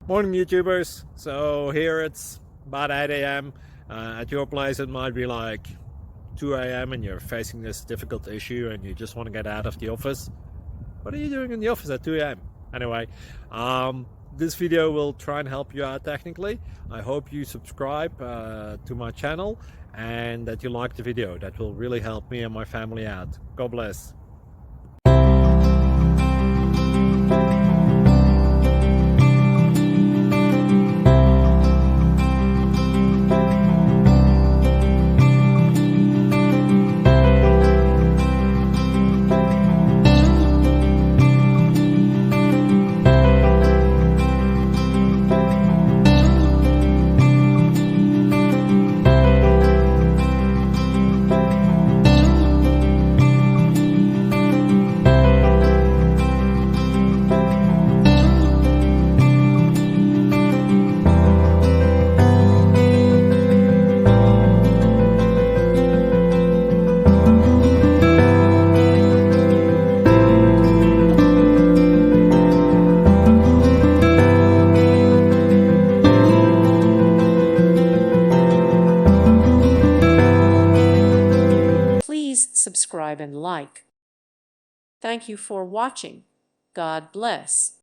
Morning YouTubers. So here it's about 8 a.m. At your place it might be like 2 a.m. and you're facing this difficult issue and you just want to get out of the office. What are you doing in the office at 2 a.m.? Anyway, this video will try and help you out technically. I hope you subscribe to my channel and that you like the video. That will really help me and my family out. God bless. Please subscribe and like. Thank you for watching. God bless.